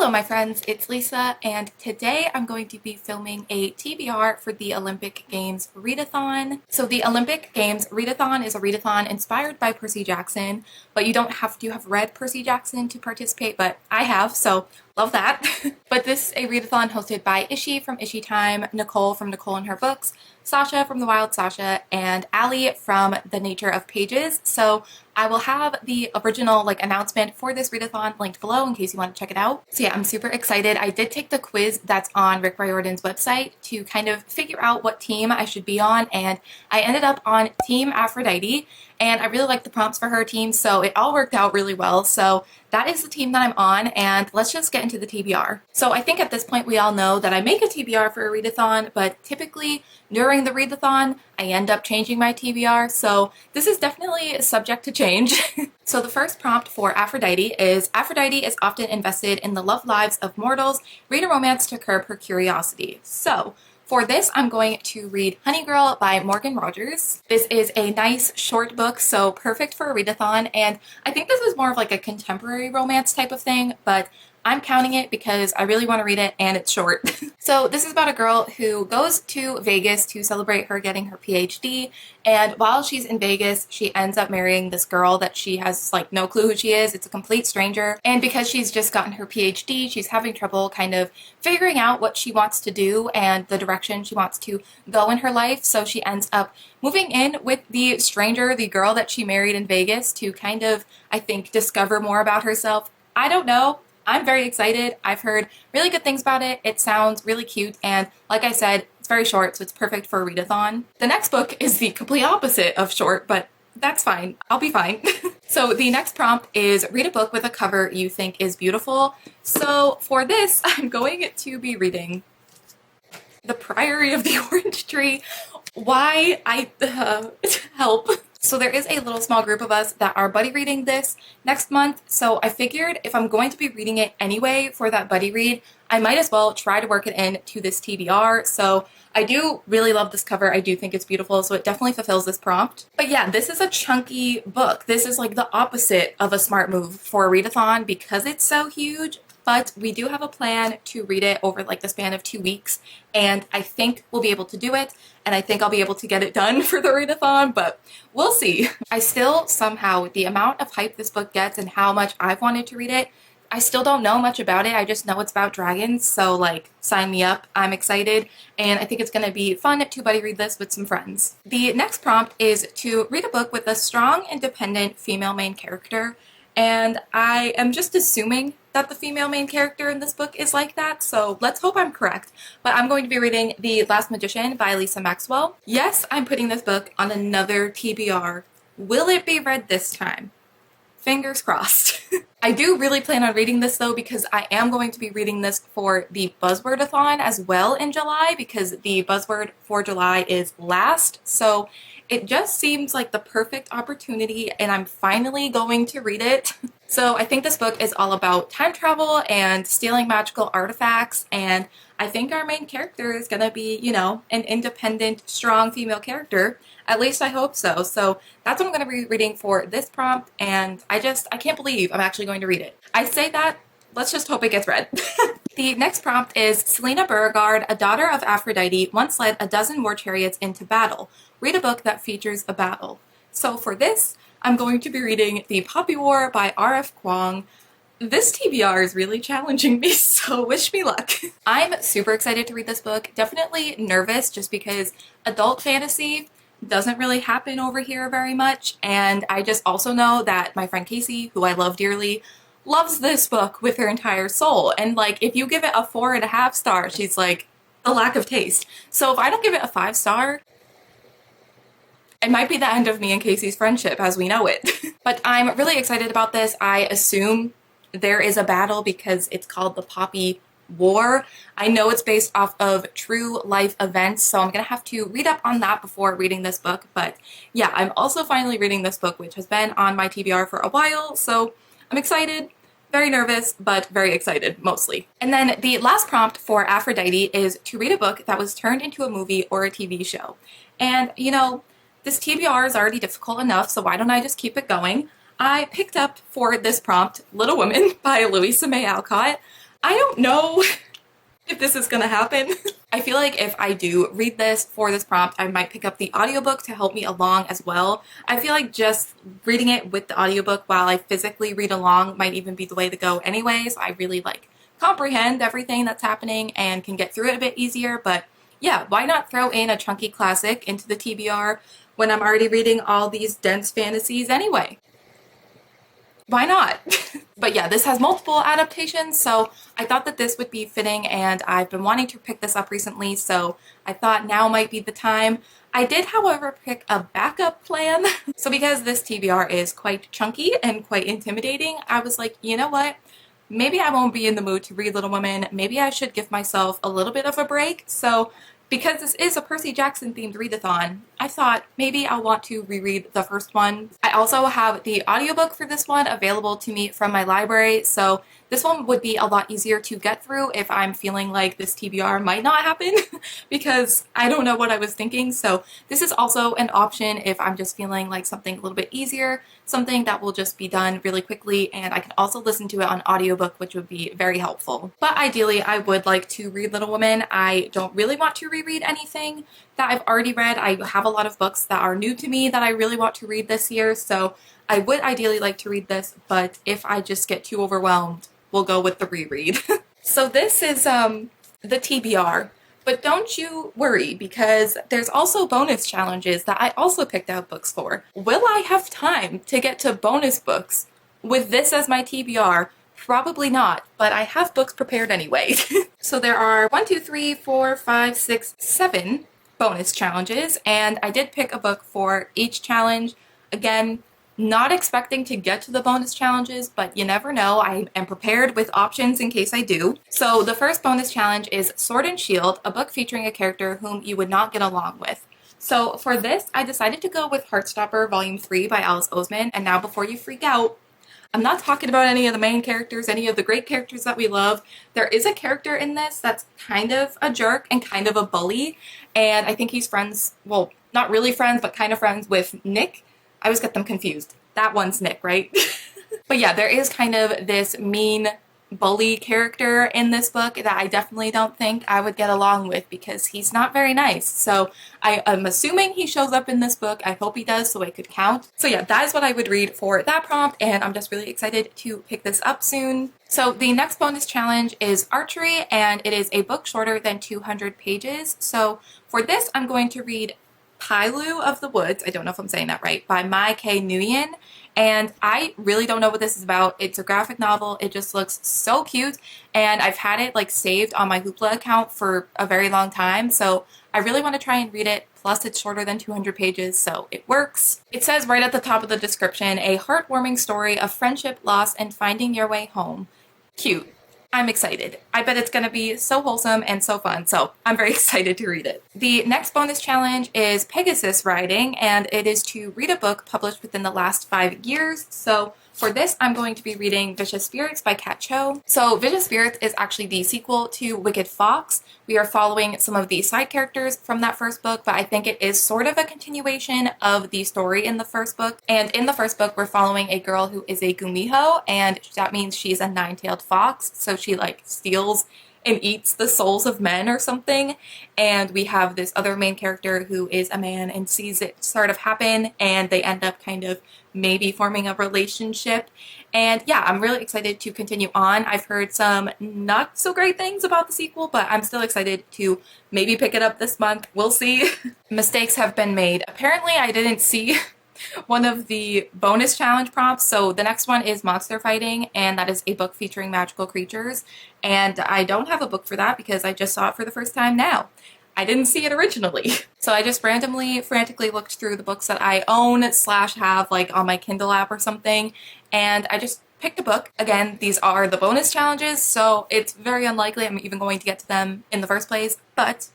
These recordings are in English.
Hello my friends, it's Lisa, and today I'm going to be filming a TBR for the Olympic Games readathon. So the Olympic Games readathon is a readathon inspired by Percy Jackson, but you don't have to have read Percy Jackson to participate, but I have, so love that. But this is a readathon hosted by Ishi from Ishi Time, Nicole from Nicole and Her Books, Sasha from The Wild Sasha, and Allie from The Nature of Pages. So I will have the original announcement for this readathon linked below in case you want to check it out. So yeah, I'm super excited. I did take the quiz that's on Rick Riordan's website to kind of figure out what team I should be on, and I ended up on Team Aphrodite, and I really liked the prompts for her team, so it all worked out really well. So that is the team that I'm on, and let's just get into the TBR. So I think at this point we all know that I make a TBR for a readathon, but typically during the readathon I end up changing my TBR, so this is definitely subject to change. So the first prompt for Aphrodite is often invested in the love lives of mortals. Read a romance to curb her curiosity. So for this, I'm going to read Honey Girl by Morgan Rogers. This is a nice short book, so perfect for a readathon, and I think this is more of like a contemporary romance type of thing, but I'm counting it because I really want to read it and it's short. So this is about a girl who goes to Vegas to celebrate her getting her PhD, and while she's in Vegas, she ends up marrying this girl that she has no clue who she is. It's a complete stranger, and because she's just gotten her PhD, she's having trouble kind of figuring out what she wants to do and the direction she wants to go in her life, so she ends up moving in with the stranger, the girl that she married in Vegas, to kind of, I think, discover more about herself. I don't know. I'm very excited. I've heard really good things about it. It sounds really cute, and like I said, it's very short, so it's perfect for a readathon. The next book is the complete opposite of short, but that's fine. I'll be fine. So the next prompt is read a book with a cover you think is beautiful. So for this, I'm going to be reading The Priory of the Orange Tree. Why? Help. So there is a little small group of us that are buddy reading this next month, so I figured if I'm going to be reading it anyway for that buddy read, I might as well try to work it into this TBR. So I do really love this cover. I do think it's beautiful, so it definitely fulfills this prompt. But yeah, this is a chunky book. This is like the opposite of a smart move for a readathon because it's so huge. But we do have a plan to read it over the span of 2 weeks, and I think we'll be able to do it, and I think I'll be able to get it done for the readathon, but we'll see. I still somehow, with the amount of hype this book gets and how much I've wanted to read it, I still don't know much about it. I just know it's about dragons, so sign me up. I'm excited, and I think it's gonna be fun to buddy read this with some friends. The next prompt is to read a book with a strong, independent female main character, and I am just assuming that the female main character in this book is like that, so let's hope I'm correct. But I'm going to be reading The Last Magician by Lisa Maxwell. Yes, I'm putting this book on another TBR. Will it be read this time? Fingers crossed. I do really plan on reading this though, because I am going to be reading this for the Buzzword-a-thon as well in July, because the buzzword for July is last, so it just seems like the perfect opportunity, and I'm finally going to read it. So I think this book is all about time travel and stealing magical artifacts, and I think our main character is gonna be, an independent, strong female character. At least I hope so. So that's what I'm gonna be reading for this prompt, and I can't believe I'm actually going to read it. I say that, let's just hope it gets read. The next prompt is Selena Beauregard, a daughter of Aphrodite, once led a dozen war chariots into battle. Read a book that features a battle. So for this, I'm going to be reading The Poppy War by R.F. Kuang. This TBR is really challenging me, so wish me luck. I'm super excited to read this book. Definitely nervous just because adult fantasy doesn't really happen over here very much, and I just also know that my friend Casey, who I love dearly, loves this book with her entire soul, and if you give it a 4.5 stars, she's like, the lack of taste. So if I don't give it a 5 star, it might be the end of me and Casey's friendship as we know it. But I'm really excited about this. I assume there is a battle because it's called The Poppy War. I know it's based off of true life events, so I'm gonna have to read up on that before reading this book. But yeah, I'm also finally reading this book, which has been on my TBR for a while, so I'm excited, very nervous, but very excited mostly. And then the last prompt for Aphrodite is to read a book that was turned into a movie or a TV show. And this TBR is already difficult enough, so why don't I just keep it going? I picked up for this prompt Little Women by Louisa May Alcott. I don't know if this is gonna happen. I feel like if I do read this for this prompt, I might pick up the audiobook to help me along as well. I feel like just reading it with the audiobook while I physically read along might even be the way to go anyway, so I really like comprehend everything that's happening and can get through it a bit easier. But yeah, why not throw in a chunky classic into the TBR when I'm already reading all these dense fantasies anyway? Why not? But yeah, this has multiple adaptations, so I thought that this would be fitting, and I've been wanting to pick this up recently, so I thought now might be the time. I did, however, pick a backup plan. So because this TBR is quite chunky and quite intimidating, I was like, you know what? Maybe I won't be in the mood to read Little Women. Maybe I should give myself a little bit of a break. So because this is a Percy Jackson themed readathon, I thought maybe I'll want to reread the first one. I also have the audiobook for this one available to me from my library, so this one would be a lot easier to get through if I'm feeling like this TBR might not happen because I don't know what I was thinking. So this is also an option if I'm just feeling like something a little bit easier, something that will just be done really quickly, and I can also listen to it on audiobook, which would be very helpful. But ideally, I would like to read Little Women. I don't really want to reread anything that I've already read. I have a lot of books that are new to me that I really want to read this year, so I would ideally like to read this, but if I just get too overwhelmed, we'll go with the reread. So this is the TBR, but don't you worry because there's also bonus challenges that I also picked out books for. Will I have time to get to bonus books with this as my TBR? Probably not, but I have books prepared anyway. So there are 7 bonus challenges, and I did pick a book for each challenge. Again, not expecting to get to the bonus challenges, but you never know. I am prepared with options in case I do. So the first bonus challenge is Sword and Shield, a book featuring a character whom you would not get along with. So for this, I decided to go with Heartstopper Volume 3 by Alice Oseman, and now before you freak out, I'm not talking about any of the main characters, any of the great characters that we love. There is a character in this that's kind of a jerk and kind of a bully, and I think he's friends, well, not really friends, but kind of friends with Nick. I always get them confused. That one's Nick, right? But yeah, there is kind of this mean bully character in this book that I definitely don't think I would get along with because he's not very nice. So I am assuming he shows up in this book. I hope he does so it could count. So yeah, that is what I would read for that prompt, and I'm just really excited to pick this up soon. So the next bonus challenge is Archery, and it is a book shorter than 200 pages. So for this, I'm going to read Pailu of the Woods, I don't know if I'm saying that right, by Mai K. Nguyen. And I really don't know what this is about. It's a graphic novel. It just looks so cute. And I've had it like saved on my Hoopla account for a very long time. So I really want to try and read it. Plus it's shorter than 200 pages, so it works. It says right at the top of the description, a heartwarming story of friendship, loss, and finding your way home. Cute. I'm excited. I bet it's going to be so wholesome and so fun, so I'm very excited to read it. The next bonus challenge is Pegasus Riding, and it is to read a book published within the last 5 years. So for this, I'm going to be reading Vicious Spirits by Kat Cho. So Vicious Spirits is actually the sequel to Wicked Fox. We are following some of the side characters from that first book, but I think it is sort of a continuation of the story in the first book. And in the first book, we're following a girl who is a gumiho, and that means she's a nine-tailed fox. So she like steals and eats the souls of men or something. And we have this other main character who is a man and sees it sort of happen, and they end up kind of maybe forming a relationship. And yeah, I'm really excited to continue on. I've heard some not so great things about the sequel, but I'm still excited to maybe pick it up this month. We'll see. Mistakes have been made. Apparently I didn't see one of the bonus challenge prompts. So the next one is Monster Fighting, and that is a book featuring magical creatures. And I don't have a book for that because I just saw it for the first time now. I didn't see it originally. So I just randomly, frantically looked through the books that I own / have like on my Kindle app or something, and I just picked a book. Again, these are the bonus challenges, so it's very unlikely I'm even going to get to them in the first place, but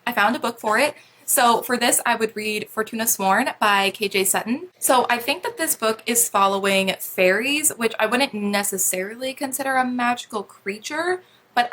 I found a book for it. So for this, I would read Fortuna Sworn by KJ Sutton. So I think that this book is following fairies, which I wouldn't necessarily consider a magical creature, but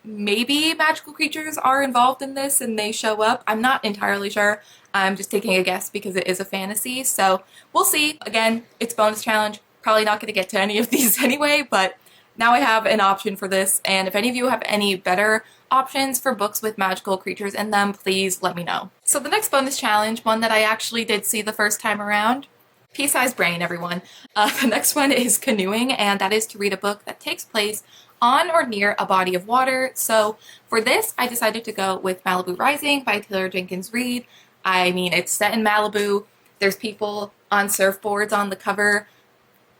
maybe magical creatures are involved in this and they show up. I'm not entirely sure. I'm just taking a guess because it is a fantasy, so we'll see. Again, it's bonus challenge. Probably not going to get to any of these anyway, but now I have an option for this, and if any of you have any better options for books with magical creatures in them, please let me know. So the next bonus challenge, one that I actually did see the first time around, pea-sized brain, everyone. The next one is canoeing, and that is to read a book that takes place on or near a body of water. So for this, I decided to go with Malibu Rising by Taylor Jenkins Reid. I mean, it's set in Malibu. There's people on surfboards on the cover.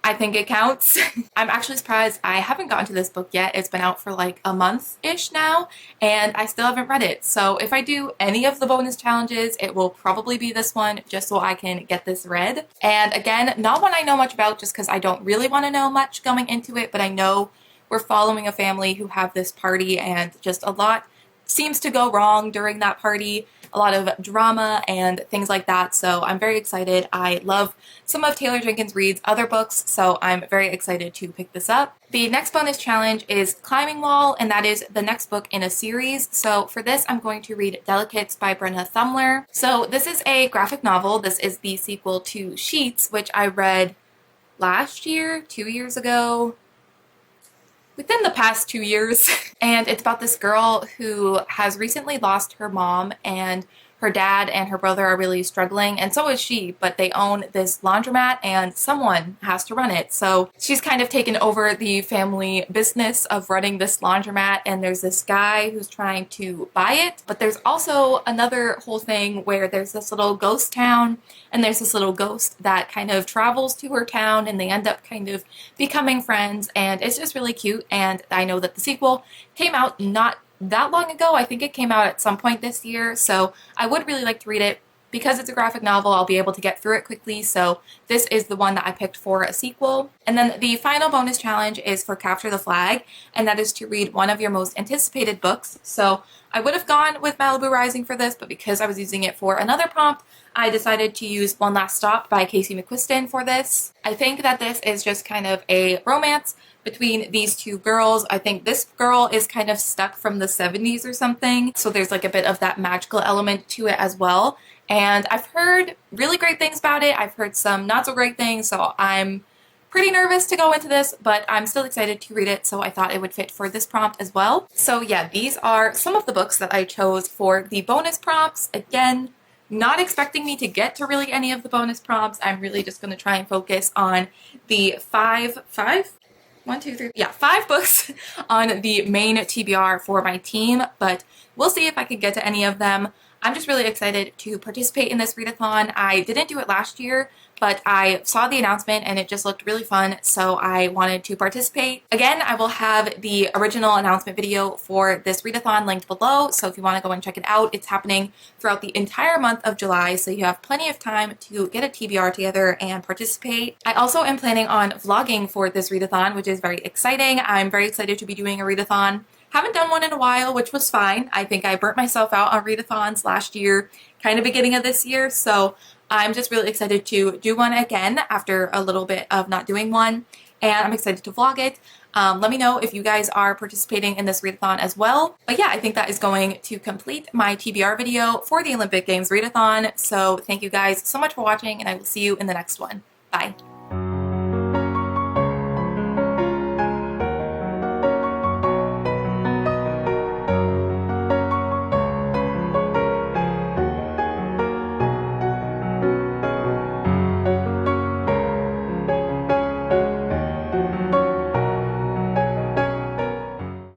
I think it counts. I'm actually surprised I haven't gotten to this book yet. It's been out for like a month-ish now, and I still haven't read it. So if I do any of the bonus challenges, it will probably be this one, just so I can get this read. And again, not one I know much about, just because I don't really want to know much going into it, but I know we're following a family who have this party, and just a lot seems to go wrong during that party. A lot of drama and things like that, so I'm very excited. I love some of Taylor Jenkins Reid's other books, so I'm very excited to pick this up. The next bonus challenge is Climbing Wall, and that is the next book in a series. So for this, I'm going to read Delicates by Brenna Thumler. So this is a graphic novel. This is the sequel to Sheets, which I read last year, 2 years ago, within the past 2 years. And it's about this girl who has recently lost her mom, and her dad and her brother are really struggling, and so is she, but they own this laundromat and someone has to run it. So she's kind of taken over the family business of running this laundromat, and there's this guy who's trying to buy it, but there's also another whole thing where there's this little ghost town, and there's this little ghost that kind of travels to her town, and they end up kind of becoming friends, and it's just really cute. And I know that the sequel came out not that long ago. I think it came out at some point this year, so I would really like to read it. Because it's a graphic novel, I'll be able to get through it quickly, so this is the one that I picked for a sequel. And then the final bonus challenge is for Capture the Flag, and that is to read one of your most anticipated books. So I would have gone with Malibu Rising for this, but because I was using it for another prompt, I decided to use One Last Stop by Casey McQuiston for this. I think that this is just kind of a romance between these two girls. I think this girl is kind of stuck from the 70s or something, so there's like a bit of that magical element to it as well. And I've heard really great things about it. I've heard some not so great things, so I'm pretty nervous to go into this, but I'm still excited to read it, so I thought it would fit for this prompt as well. So yeah, these are some of the books that I chose for the bonus prompts. Again, not expecting me to get to really any of the bonus prompts. I'm really just going to try and focus on the five books on the main TBR for my team, but we'll see if I can get to any of them. I'm just really excited to participate in this readathon. I didn't do it last year, but I saw the announcement and it just looked really fun, so I wanted to participate. Again, I will have the original announcement video for this readathon linked below, so if you want to go and check it out, it's happening throughout the entire month of July, so you have plenty of time to get a TBR together and participate. I also am planning on vlogging for this readathon, which is very exciting. I'm very excited to be doing a readathon. Haven't done one in a while, which was fine. I think I burnt myself out on readathons last year, kind of beginning of this year, so I'm just really excited to do one again after a little bit of not doing one, and I'm excited to vlog it. Let me know if you guys are participating in this readathon as well. But yeah, I think that is going to complete my TBR video for the Olympic Games readathon, so thank you guys so much for watching, and I will see you in the next one. Bye!